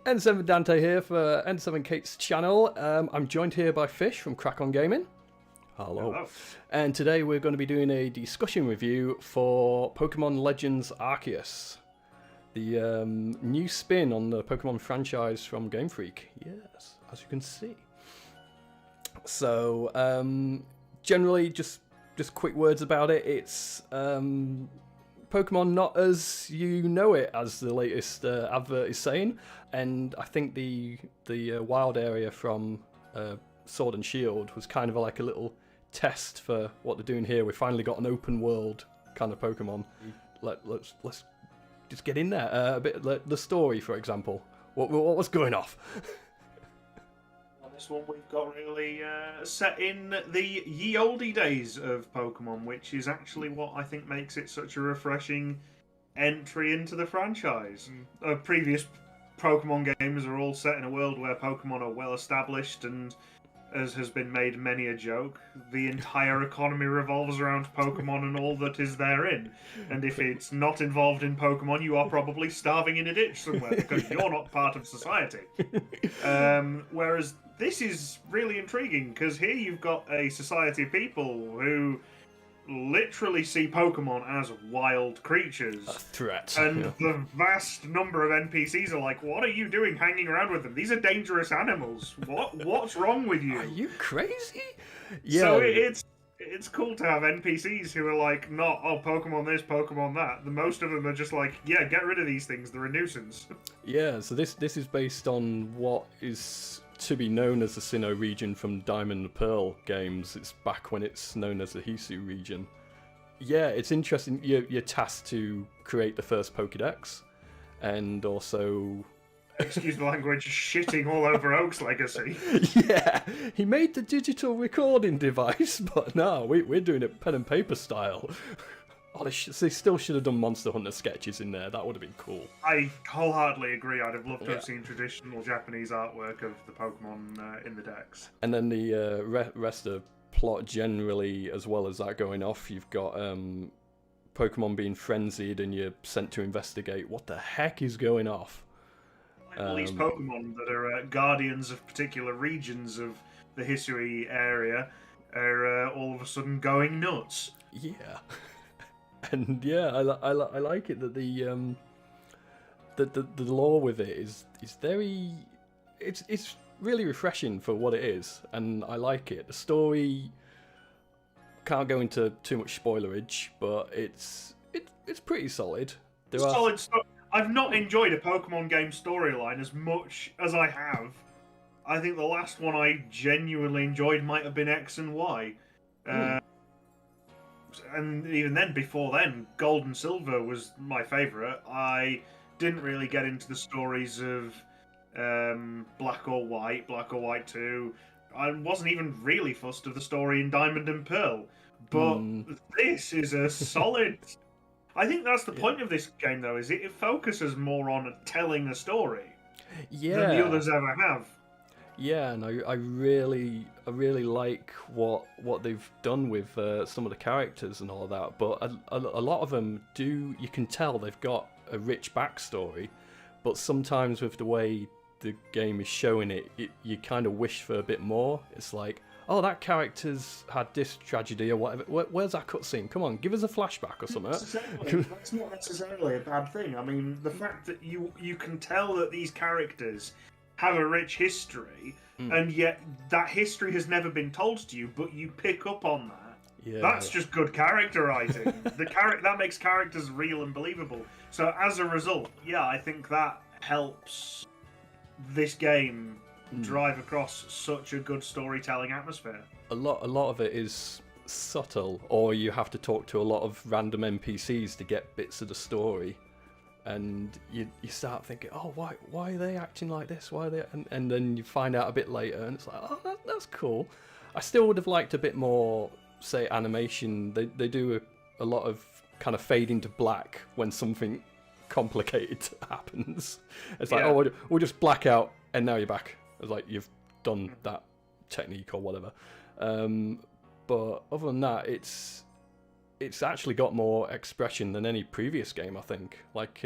N7 Dante here for N7 Kate's channel. I'm joined here by Fish from Crack On Gaming. Hello. Hello. And today we're going to be doing a discussion review for Pokémon Legends Arceus, the new spin on the Pokémon franchise from Game Freak. Yes, as you can see. So, generally, just quick words about it. It's Pokemon not as you know it, as the latest advert is saying, and I think the wild area from Sword and Shield was kind of like a little test for what they're doing here. We finally got an open world kind of Pokemon. Let's just get in there. A bit like the story, for example. What was going off? This one we've got really set in the ye olde days of Pokemon, which is actually what I think makes it such a refreshing entry into the franchise. Previous Pokemon games are all set in a world where Pokemon are well established, and as has been made many a joke, the entire economy revolves around Pokemon and all that is therein. And if it's not involved in Pokemon, you are probably starving in a ditch somewhere because you're not part of society. Whereas this is really intriguing because here you've got a society of people who literally see Pokemon as wild creatures. A threat. And the vast number of NPCs are like, what are you doing hanging around with them? These are dangerous animals. What's wrong with you? Are you crazy? Yeah. So it's cool to have NPCs who are like, not, oh, Pokemon this, Pokemon that. The most of them are just like, yeah, get rid of these things. They're a nuisance. Yeah, so this is based on what is to be known as the Sinnoh region from Diamond and Pearl games. It's back when it's known as the Hisu region. Yeah, it's interesting. You're tasked to create the first Pokédex, and also... Excuse the language, shitting all over Oak's legacy. Yeah, he made the digital recording device, but no, we're doing it pen and paper style. Oh, they still should have done Monster Hunter sketches in there. That would have been cool. I wholeheartedly agree. I'd have loved to have seen traditional Japanese artwork of the Pokemon in the decks. And then the rest of plot generally, as well as that going off, you've got Pokemon being frenzied and you're sent to investigate what the heck is going off. All these Pokemon that are guardians of particular regions of the Hisui area are all of a sudden going nuts. Yeah. And yeah, I like it that the lore with it is very, it's really refreshing for what it is, and I like it. The story, can't go into too much spoilerage, but it's pretty solid. Solid stuff. I've not enjoyed a Pokemon game storyline as much as I have. I think the last one I genuinely enjoyed might have been X and Y. And even then, before then, Gold and Silver was my favourite. I didn't really get into the stories of Black or White 2. I wasn't even really fussed of the story in Diamond and Pearl. But this is a solid... I think that's the point of this game, though, is it focuses more on telling a story than the others ever have. Yeah, and I really like what they've done with some of the characters and all of that. But a lot of them do, you can tell they've got a rich backstory, but sometimes with the way the game is showing it, you kind of wish for a bit more. It's like, oh, that character's had this tragedy or whatever. Where's that cutscene? Come on, give us a flashback or something. That's not necessarily a bad thing. I mean, the fact that you can tell that these characters have a rich history, and yet that history has never been told to you, but you pick up on that. Yeah. That's just good character writing. That makes characters real and believable. So as a result, yeah, I think that helps this game drive across such a good storytelling atmosphere. A lot of it is subtle, or you have to talk to a lot of random NPCs to get bits of the story. And you start thinking, oh, why are they acting like this? Why are they? And then you find out a bit later, and it's like, oh, that's cool. I still would have liked a bit more, say, animation. They do a lot of kind of fade into black when something complicated happens. It's like, oh, we'll just black out, and now you're back. It's like you've done that technique or whatever. But other than that, it's actually got more expression than any previous game, I think. Like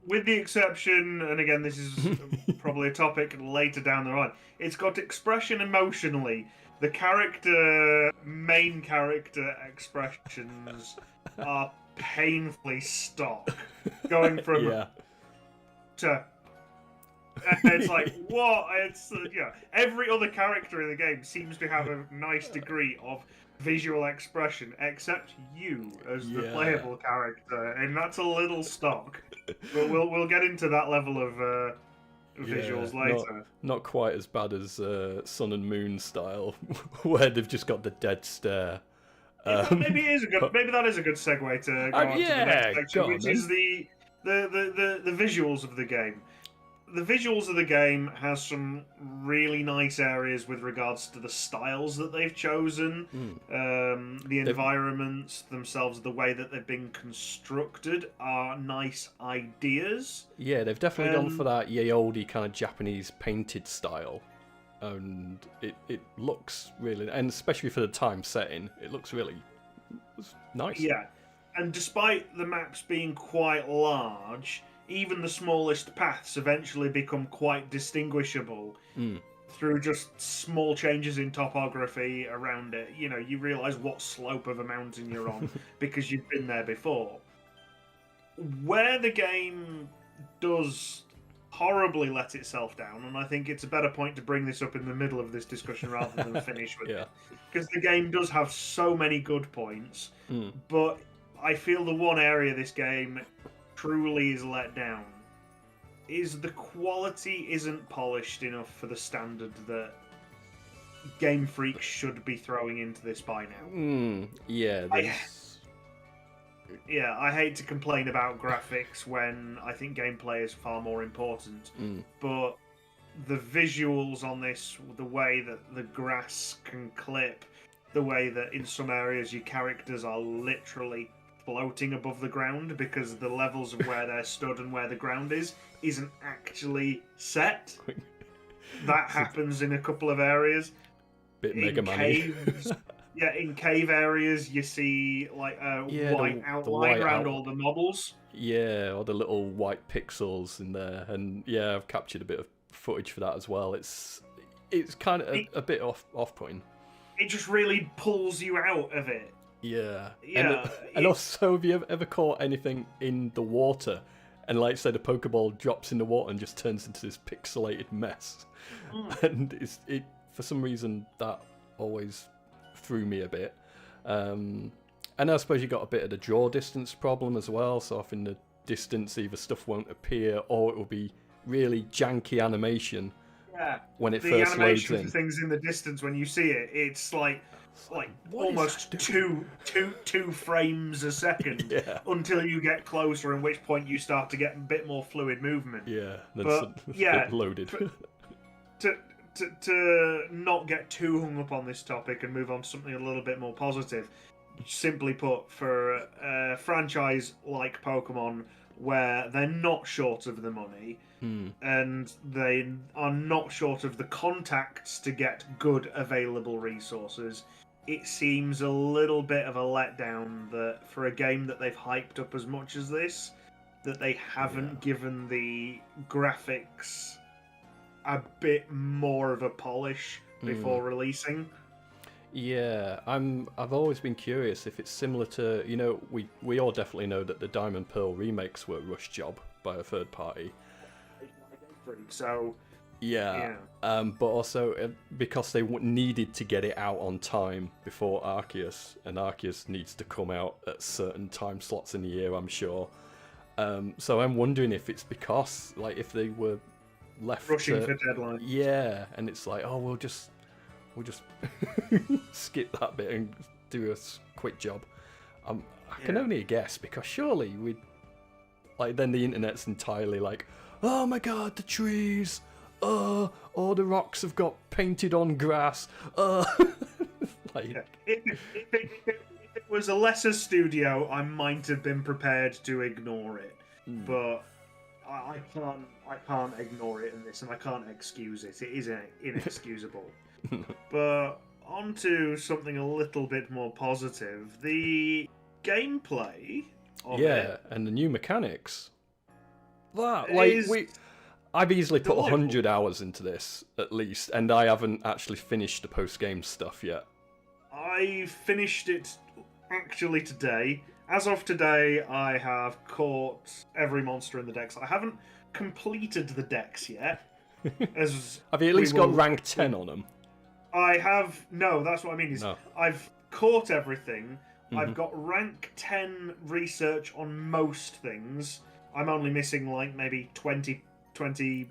with the exception, and again, this is probably a topic later down the line. It's got expression emotionally. The main character expressions are painfully stock, going from Yeah. to. It's like what? It's every other character in the game seems to have a nice degree of visual expression, except you as the playable character, and that's a little stock. But we'll get into that level of visuals later. Not quite as bad as Sun and Moon style, where they've just got the dead stare. Maybe that is a good segue to go on to the next section, which is the visuals of the game. The visuals of the game has some really nice areas with regards to the styles that they've chosen, the environments themselves, the way that they've been constructed are nice ideas. Yeah, they've definitely gone for that ye olde kind of Japanese painted style, and it looks really, and especially for the time setting, it looks really nice. Yeah, and despite the maps being quite large, even the smallest paths eventually become quite distinguishable through just small changes in topography around it. You know, you realise what slope of a mountain you're on because you've been there before. Where the game does horribly let itself down, and I think it's a better point to bring this up in the middle of this discussion rather than finish with it, because the game does have so many good points, but I feel the one area this game truly is let down is the quality isn't polished enough for the standard that Game Freak should be throwing into this by now. I hate to complain about graphics when I think gameplay is far more important, but the visuals on this, the way that the grass can clip, the way that in some areas your characters are literally floating above the ground because the levels of where they're stood and where the ground isn't actually set. That happens in a couple of areas. Bit Mega Man-y. In cave areas you see like a white outline around all the models. Yeah, or the little white pixels in there, and I've captured a bit of footage for that as well. It's kind of a bit off-putting. It just really pulls you out of it. Yeah. And also, have you ever caught anything in the water? And like, say, the Pokeball drops in the water and just turns into this pixelated mess. And it for some reason, that always threw me a bit. And I suppose you got a bit of the draw distance problem as well. So off in the distance, either stuff won't appear or it will be really janky animation when it first loads in. The animation for things in the distance, when you see it, it's like almost two frames a second until you get closer, in which point you start to get a bit more fluid movement. Loaded. To not get too hung up on this topic and move on to something a little bit more positive, simply put, for a franchise like Pokemon, where they're not short of the money and they are not short of the contacts to get good available resources, it seems a little bit of a letdown that for a game that they've hyped up as much as this, that they haven't given the graphics a bit more of a polish before releasing. Yeah, I've always been curious if it's similar to, we all definitely know that the Diamond Pearl remakes were a rush job by a third party. So but also because they needed to get it out on time before Arceus, and Arceus needs to come out at certain time slots in the year, I'm sure. So I'm wondering if it's because, like, if they were left rushing for deadline. Yeah, and it's like, oh, we'll just skip that bit and do a quick job. I can only guess, because surely we'd then the internet's entirely like, oh my god, the trees, all the rocks have got painted on grass. If it was a lesser studio, I might have been prepared to ignore it, but I can't ignore it in this, and I can't excuse it. It is inexcusable. But on to something a little bit more positive. The gameplay of it. And the new mechanics. that. Like I've easily put delightful. 100 hours into this at least, and I haven't actually finished the post-game stuff yet. I finished it actually today. As of today, I have caught every monster in the decks. I haven't completed the decks yet. Have you at least got rank 10 on them? I have. No, that's what I mean. No. I've caught everything. I've got rank 10 research on most things. I'm only missing like maybe 20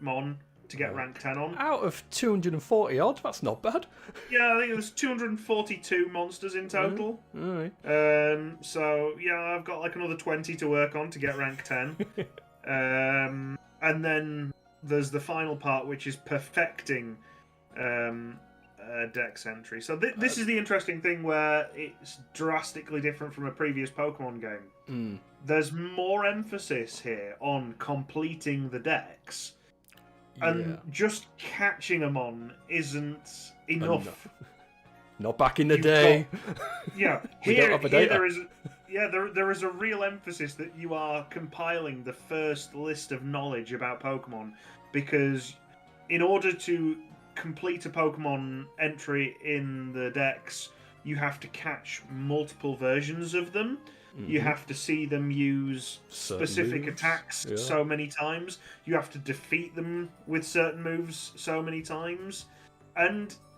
mon to get rank 10 on. Out of 240 odd, that's not bad. Yeah, I think there's 242 monsters in total. Alright. So yeah, I've got like another 20 to work on to get rank 10. And then there's the final part, which is perfecting dex entry. So this is the interesting thing where it's drastically different from a previous Pokemon game. There's more emphasis here on completing the decks, and just catching them on isn't enough. Not back in the day. Here there is. Yeah, there is a real emphasis that you are compiling the first list of knowledge about Pokemon, because in order to complete a Pokemon entry in the Dex, you have to catch multiple versions of them. You have to see them use specific attacks so many times. You have to defeat them with certain moves so many times,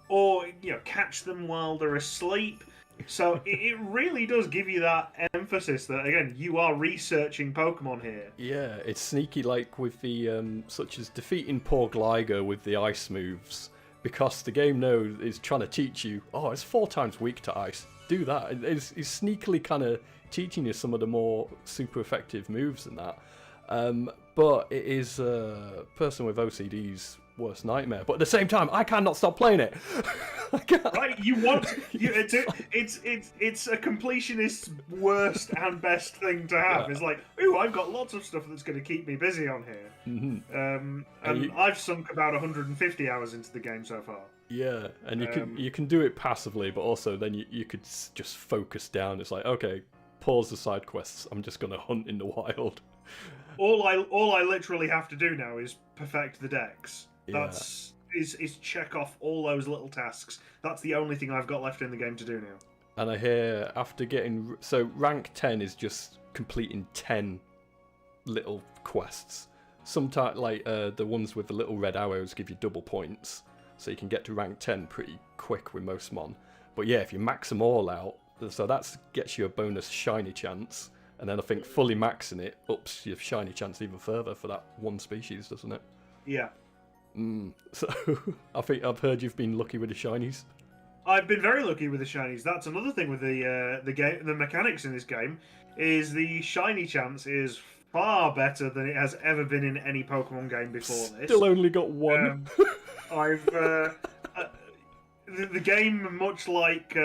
or catch them while they're asleep. So it really does give you that emphasis that, again, you are researching Pokemon here. Yeah, it's sneaky, like with the such as defeating poor Gligar with the ice moves, because the game knows is trying to teach you, it's 4 times weak to ice. Do that. It's sneakily kind of teaching you some of the more super effective moves and that. But it is a person with OCD's worst nightmare. But at the same time, I cannot stop playing it. Right, it's a completionist's worst and best thing to have. It's like, ooh, I've got lots of stuff that's going to keep me busy on here. I've sunk about 150 hours into the game so far. Yeah, and you can do it passively, but also then you could just focus down. It's like, okay, pause the side quests. I'm just going to hunt in the wild. All I literally have to do now is perfect the decks. Is check off all those little tasks. That's the only thing I've got left in the game to do now. And I hear after getting rank 10 is just completing 10 little quests. Sometimes like the ones with the little red arrows give you double points, so you can get to rank 10 pretty quick with most mon. But yeah, if you max them all out, so that gets you a bonus shiny chance, and then I think fully maxing it ups your shiny chance even further for that one species, doesn't it? Yeah. So I think I've heard you've been lucky with the shinies. I've been very lucky with the shinies. That's another thing with the game. The mechanics in this game is the shiny chance is far better than it has ever been in any Pokemon game before this. Still only got one. The game, much like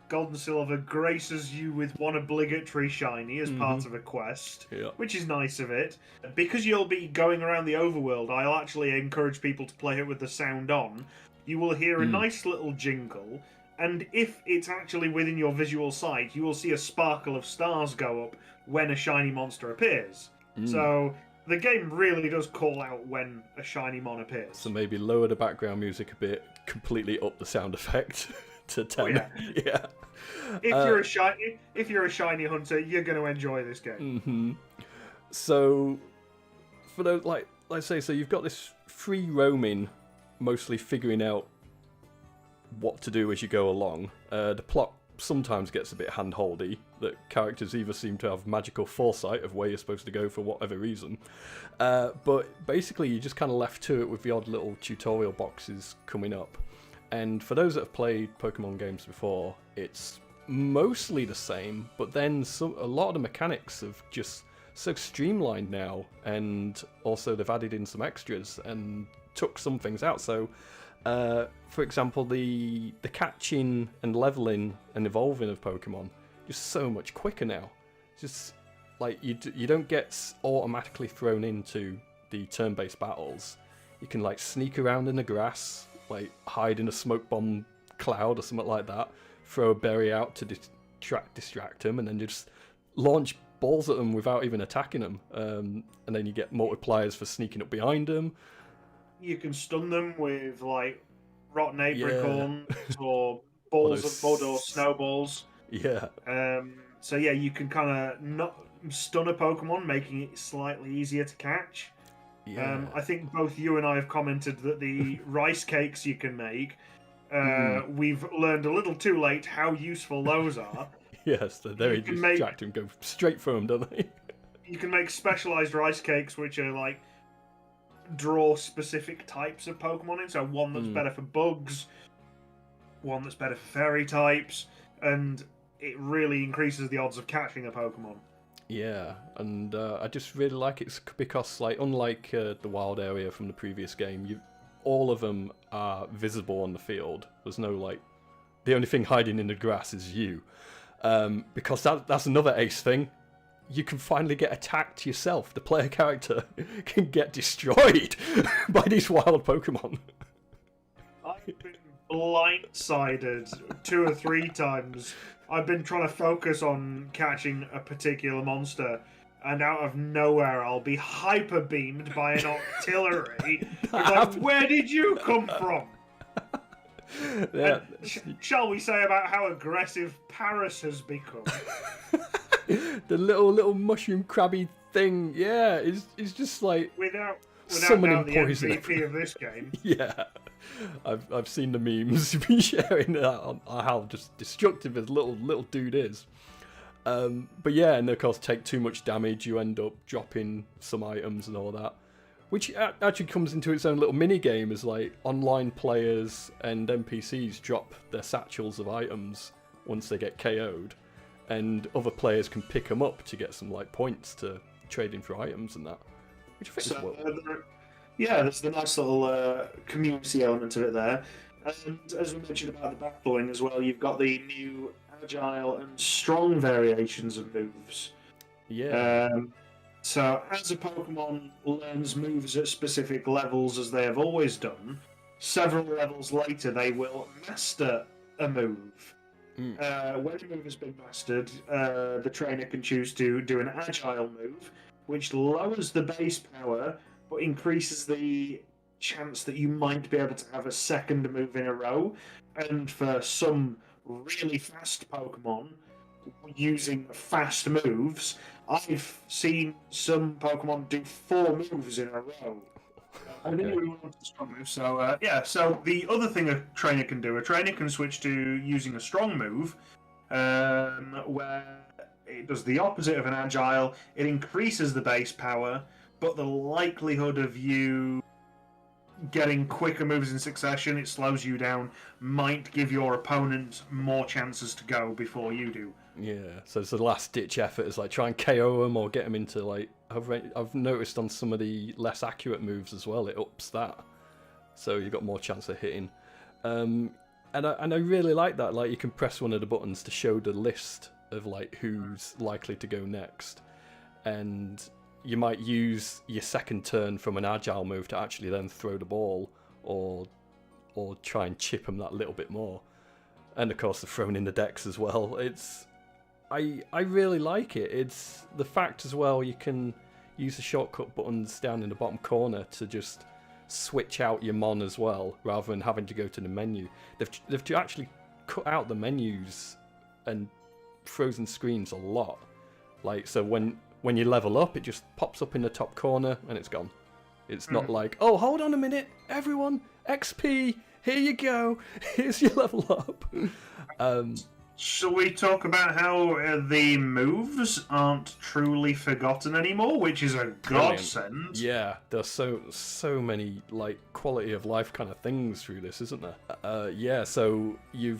Gold and Silver, graces you with one obligatory shiny as part of a quest, which is nice of it. Because you'll be going around the overworld, I'll actually encourage people to play it with the sound on. You will hear a nice little jingle, and if it's actually within your visual sight, you will see a sparkle of stars go up when a shiny monster appears. So the game really does call out when a shiny mon appears. So maybe lower the background music a bit, completely up the sound effect to 10. Oh, yeah. If you're a shiny hunter, you're going to enjoy this game. So for those, like I say, so you've got this free roaming, mostly figuring out what to do as you go along. The plot sometimes gets a bit hand-holdy, that characters either seem to have magical foresight of where you're supposed to go for whatever reason. But basically you're just kind of left to it with the odd little tutorial boxes coming up. And for those that have played Pokemon games before, it's mostly the same, but then a lot of the mechanics have just so streamlined now, and also they've added in some extras and took some things out. So for example, the catching and leveling and evolving of Pokemon just so much quicker now. Just like you don't get automatically thrown into the turn-based battles. You can like sneak around in the grass, like hide in a smoke bomb cloud or something like that, throw a berry out to distract him, and then just launch balls at them without even attacking them. And then you get multipliers for sneaking up behind them. You can stun them with like rotten apricorns or Or balls of mud or snowballs. Yeah. So yeah, you can kind of not stun a Pokemon, making it slightly easier to catch. Yeah. I think both you and I have commented that the rice cakes you can make, we've learned a little too late how useful those are. Yes, they're very distracting. Go straight for them, don't they? You can make specialized rice cakes, which are like draw specific types of Pokemon in. So one that's better for bugs, one that's better for fairy types, and it really increases the odds of catching a Pokemon. Yeah, and I just really like it because, like, unlike the wild area from the previous game, all of them are visible on the field. There's no, like, the only thing hiding in the grass is you. Because that's another ace thing. You can finally get attacked yourself. The player character can get destroyed by these wild Pokemon. I've been blindsided 2 or 3 times. I've been trying to focus on catching a particular monster, and out of nowhere I'll be hyper beamed by an Octillery. Like, where did you come from? Yeah. Shall we say about how aggressive Paris has become? The little mushroom crabby thing, yeah, is just like without summoning doubt the poison. MVP of this game. Yeah, I've seen the memes you've been sharing on how just destructive this little dude is. But yeah, and of course, take too much damage, you end up dropping some items and all that, which actually comes into its own little mini game. As like online players and NPCs drop their satchels of items once they get KO'd, and other players can pick them up to get some like points to trade in for items and that. Which I think is well. Yeah, there's the nice little community element of it there. And as we mentioned about the battling as well, you've got the new agile and strong variations of moves. Yeah. So as a Pokemon learns moves at specific levels, as they have always done, several levels later they will master a move. When a move has been mastered, the trainer can choose to do an agile move, which lowers the base power, but increases the chance that you might be able to have a second move in a row. And for some really fast Pokemon using fast moves, I've seen some Pokemon do 4 moves in a row. I think we want a strong move. So so the other thing a trainer can do, a trainer can switch to using a strong move, where it does the opposite of an agile. It increases the base power, but the likelihood of you getting quicker moves in succession, it slows you down, might give your opponent more chances to go before you do. Yeah, so it's the last ditch effort is like try and KO them or get them into like I've noticed on some of the less accurate moves as well, it ups that, so you've got more chance of hitting. And I really like that. Like you can press one of the buttons to show the list of like who's likely to go next, and you might use your second turn from an agile move to actually then throw the ball or try and chip them that little bit more. And of course, the throwing in the decks as well. I really like it. It's the fact as well you can use the shortcut buttons down in the bottom corner to just switch out your mon as well, rather than having to go to the menu. They've actually cut out the menus and frozen screens a lot. Like so when you level up, it just pops up in the top corner and it's gone. It's not like, oh, hold on a minute, everyone, XP, here you go, here's your level up. Shall we talk about how the moves aren't truly forgotten anymore, which is a godsend? Yeah, there's so many like quality of life kind of things through this, isn't there? Yeah, so your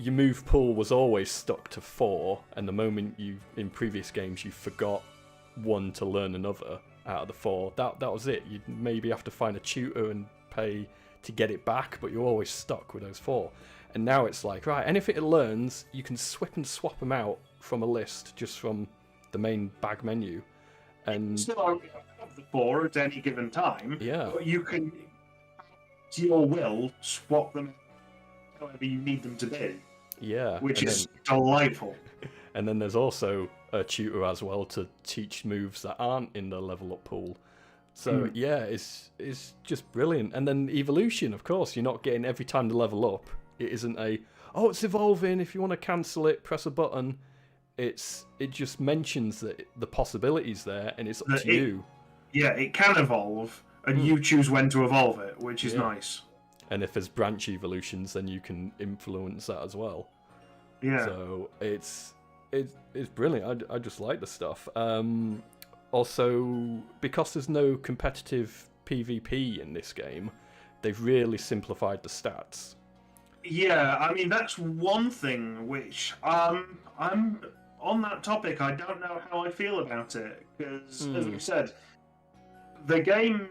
move pool was always stuck to 4, and the moment in previous games you forgot one to learn another out of the 4, that was it. You'd maybe have to find a tutor and pay to get it back, but you're always stuck with those 4. And now it's like, right, anything it learns, you can swap them out from a list just from the main bag menu. And still only have the 4 at any given time. Yeah. But you can, to your will, swap them however you need them to be. Yeah. Which is delightful. And then there's also a tutor as well to teach moves that aren't in the level up pool. So yeah, it's just brilliant. And then evolution, of course, you're not getting every time to level up. It isn't it's evolving. If you want to cancel it, press a button. It just mentions that the possibilities there, and it's up to you. Yeah, it can evolve, and you choose when to evolve it, which is nice. And if there's branch evolutions, then you can influence that as well. Yeah. So it's brilliant. I just like the stuff. Also, because there's no competitive PvP in this game, they've really simplified the stats. Yeah, I mean, that's one thing which I'm on that topic. I don't know how I feel about it because, as we said, the game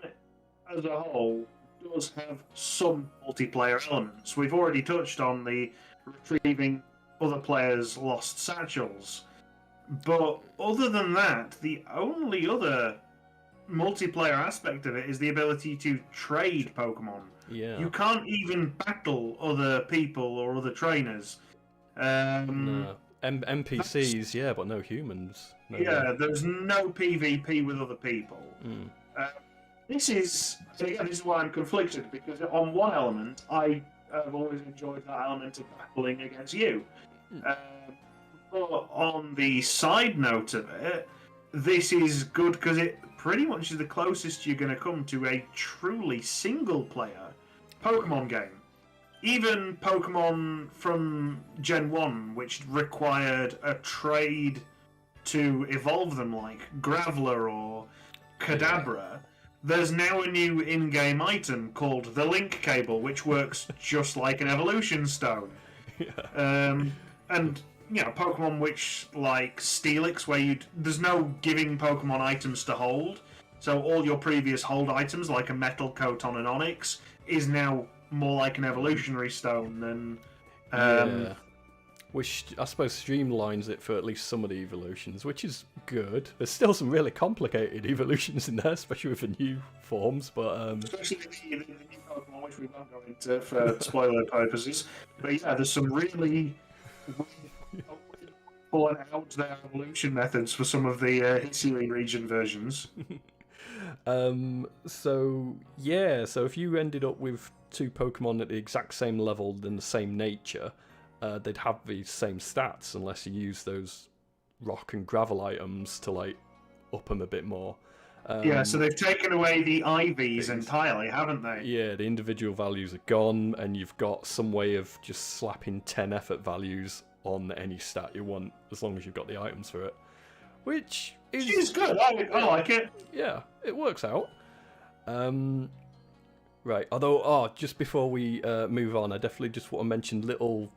as a whole does have some multiplayer elements. We've already touched on the retrieving other players' lost satchels. But other than that, the only other multiplayer aspect of it is the ability to trade Pokemon. Yeah. You can't even battle other people or other trainers. No. NPCs, yeah, but no humans. No yeah, there's no PvP with other people. This is why I'm conflicted, because on one element, I have always enjoyed that element of battling against you. But on the side note of it, this is good because it pretty much is the closest you're going to come to a truly single-player Pokemon game. Even Pokemon from Gen 1, which required a trade to evolve them, like Graveler or Kadabra, there's now a new in-game item called the Link Cable, which works just like an evolution stone. And Pokemon which, like Steelix, where there's no giving Pokemon items to hold, so all your previous hold items, like a metal coat on an Onix, is now more like an evolutionary stone than... Which I suppose streamlines it for at least some of the evolutions, which is good. There's still some really complicated evolutions in there, especially with the new forms, but... Especially the new Pokemon, which we won't go into for spoiler purposes. But yeah, there's some really pulling out their evolution methods for some of the Hitsui region versions. So if you ended up with two Pokemon at the exact same level and the same nature, they'd have the same stats unless you use those rock and gravel items to like up them a bit more. So they've taken away the IVs entirely, haven't they? Yeah, the individual values are gone, and you've got some way of just slapping 10 effort values on any stat you want, as long as you've got the items for it. Which is good. I like it. Yeah, it works out. Right, although, just before we move on, I definitely just want to mention little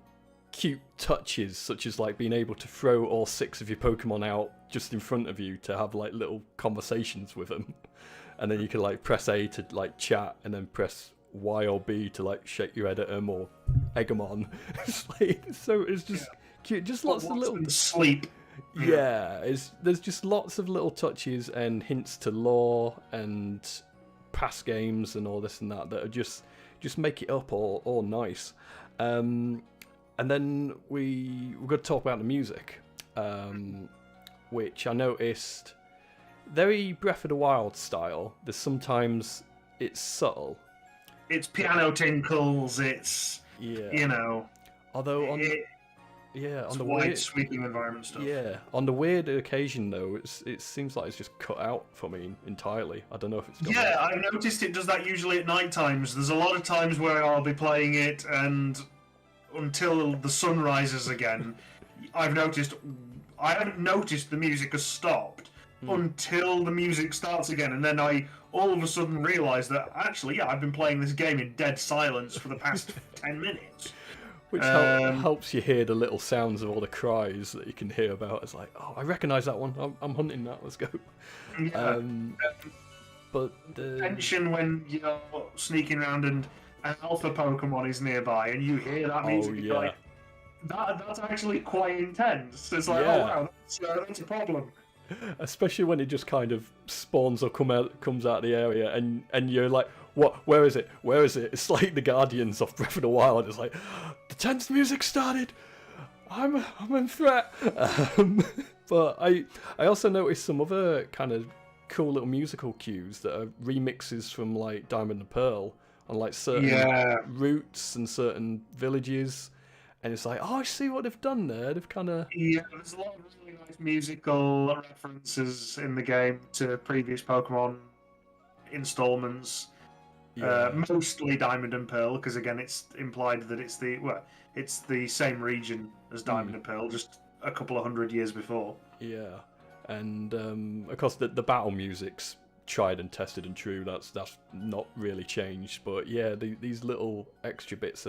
cute touches, such as like being able to throw all 6 of your Pokemon out just in front of you to have like little conversations with them, and then you can like press A to like chat, and then press Y or B to like shake your head at them or egg them on. It's just cute, just lots of little sleep. Yeah, there's just lots of little touches and hints to lore and past games and all this and that are just make it up all nice. And then we're going to talk about the music, which I noticed very Breath of the Wild style. There's sometimes it's subtle. It's piano tinkles. It's Although on the wide sweeping environment stuff. Yeah, on the weird occasion though, it seems like it's just cut out for me entirely. I don't know if it's gone out. I've noticed it does that usually at night times. There's a lot of times where I'll be playing it and until the sun rises again, I haven't noticed the music has stopped until the music starts again, and then I all of a sudden realise that actually, I've been playing this game in dead silence for the past 10 minutes. Which helps you hear the little sounds of all the cries that you can hear about. It's like, oh, I recognise that one. I'm hunting that. Let's go. Yeah. But the tension when you're sneaking around and an alpha Pokemon is nearby and you hear that music, like, that's actually quite intense. It's like, oh wow, that's a problem. Especially when it just kind of spawns or comes out of the area and you're like, what? Where is it? Where is it? It's like the Guardians of Breath of the Wild. It's like, the tense music started. I'm in threat. But I also noticed some other kind of cool little musical cues that are remixes from like Diamond and Pearl on like certain routes and certain villages, and it's like, oh, I see what they've done there. They've kind of there's a lot of really nice musical references in the game to previous Pokemon installments. Mostly Diamond and Pearl, because again, it's implied that it's the same region as Diamond and Pearl, just a couple of 100 years before. Yeah, and of course the battle music's tried and tested and true. That's not really changed. But yeah, these little extra bits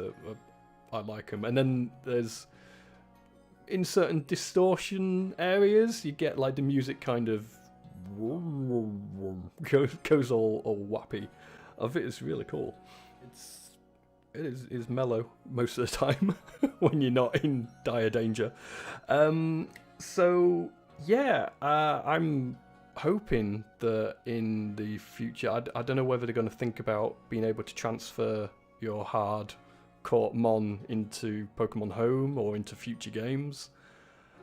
I like them. And then there's in certain distortion areas, you get like the music kind of goes all whappy. I think it's really cool. It is mellow most of the time when you're not in dire danger. So yeah, I'm hoping that in the future, I don't know whether they're going to think about being able to transfer your hard caught Mon into Pokemon Home or into future games.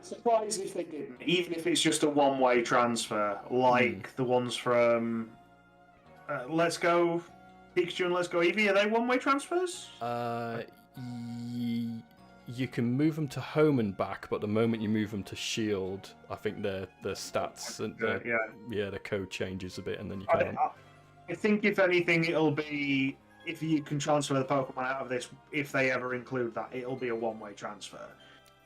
Surprised if they didn't, even if it's just a one-way transfer, like the ones from Let's Go Pikachu and Let's Go Eevee. Are they one-way transfers? You can move them to Home and back, but the moment you move them to Shield, I think their stats and the code changes a bit, and then you can't. I think if anything, it'll be if you can transfer the Pokemon out of this. If they ever include that, it'll be a one-way transfer.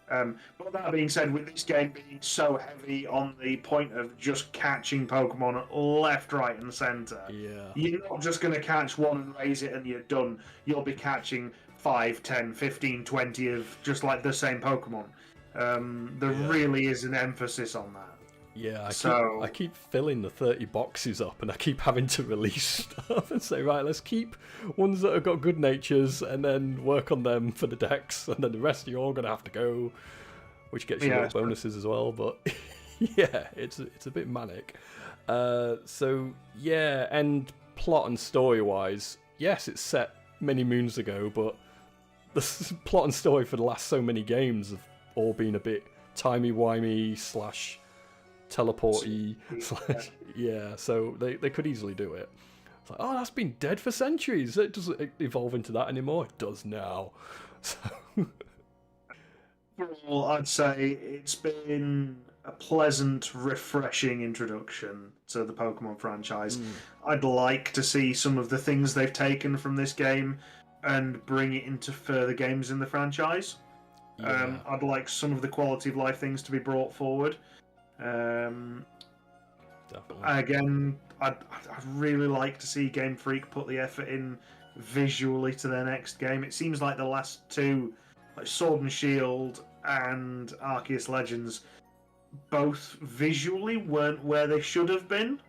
But that being said, with this game being so heavy on the point of just catching Pokemon left, right, and centre, you're not just going to catch one and raise it and you're done. You'll be catching 5, 10, 15, 20 of just like the same Pokemon. There really is an emphasis on that. Yeah, I keep filling the 30 boxes up, and I keep having to release stuff and say, right, let's keep ones that have got good natures and then work on them for the decks, and then the rest you're all going to have to go, which gets you little bonuses as well. But yeah, it's a bit manic. So yeah, and plot and story-wise, yes, it's set many moons ago, but the plot and story for the last so many games have all been a bit timey-wimey / teleporty / so they could easily do it. It's like, oh, that's been dead for centuries. It doesn't evolve into that anymore. It does now. So overall, I'd say it's been a pleasant, refreshing introduction to the Pokemon franchise. I'd like to see some of the things they've taken from this game and bring it into further games in the franchise. I'd like some of the quality of life things to be brought forward. Again, I'd really like to see Game Freak put the effort in visually to their next game. It seems like the last two, like Sword and Shield and Arceus Legends, both visually weren't where they should have been.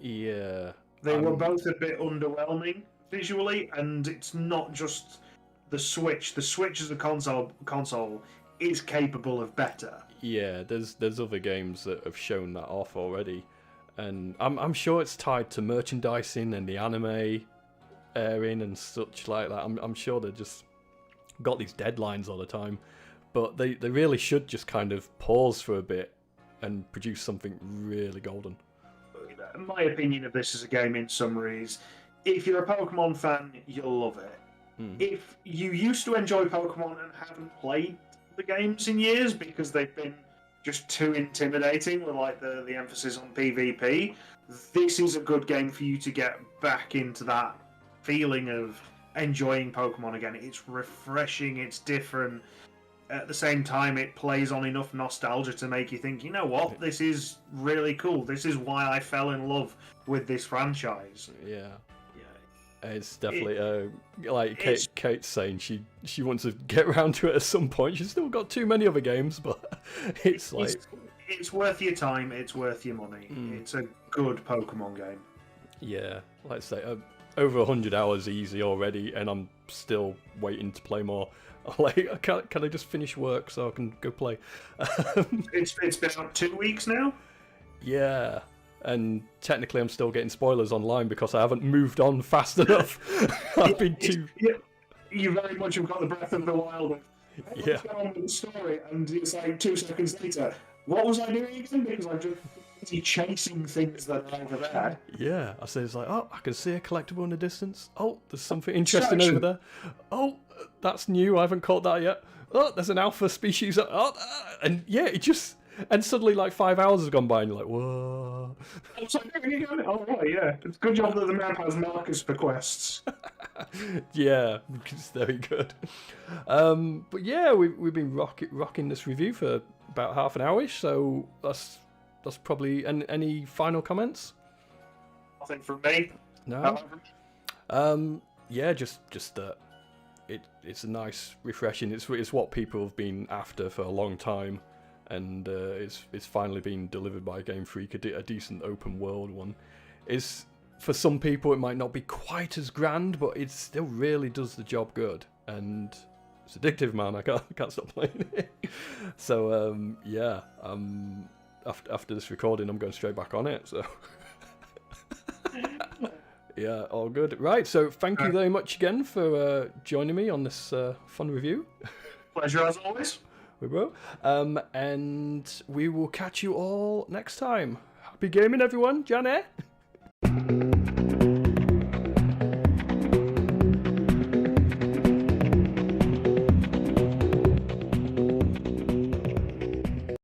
Yeah. They were both a bit underwhelming visually, and it's not just the Switch. The Switch as a console is capable of better. Yeah, there's other games that have shown that off already, and I'm sure it's tied to merchandising and the anime airing and such like that. I'm sure they just got these deadlines all the time, but they really should just kind of pause for a bit and produce something really golden. My opinion of this as a game, in summary, is if you're a Pokemon fan, you'll love it. If you used to enjoy Pokemon and haven't played the games in years because they've been just too intimidating with like the emphasis on PvP, this is a good game for you to get back into that feeling of enjoying Pokemon again. It's refreshing, it's different. At the same time, it plays on enough nostalgia to make you think, you know what, this is really cool. This is why I fell in love with this franchise. Yeah. It's definitely like Kate's saying she wants to get around to it at some point. She's still got too many other games, but it's worth your time. It's worth your money. It's a good Pokemon game. Yeah, like I say, over 100 hours easy already, and I'm still waiting to play more. Like, can I just finish work so I can go play? It's been about 2 weeks now. Yeah. And technically, I'm still getting spoilers online because I haven't moved on fast enough. I've been too. You very much have got the Breath of the Wild. Yeah. What's going on with the story? And it's like 2 seconds later. What was I doing again? Because I'm just busy chasing things that are over there. Yeah, I say it's like, oh, I can see a collectible in the distance. Oh, there's something interesting over there. Oh, that's new. I haven't caught that yet. Oh, there's an alpha species. Oh, and yeah, it just and suddenly like 5 hours has gone by, and you're like, whoa. Oh, right, yeah. It's a good job that the map has markers for quests. Yeah, it's very good. But yeah, we've been rocking this review for about half an hour-ish, so that's probably. And any final comments? Nothing from me. No. Yeah, just that it's a nice, refreshing. It's what people have been after for a long time, and it's finally been delivered by Game Freak, a decent open world one. Is for some people it might not be quite as grand, but it still really does the job good, and it's addictive, man. I can't stop playing it. So yeah, after this recording, I'm going straight back on it. So. Yeah, all good. Right, so thank you very much again for joining me on this fun review. Pleasure as always. We will. And we will catch you all next time. Happy gaming, everyone. Janet.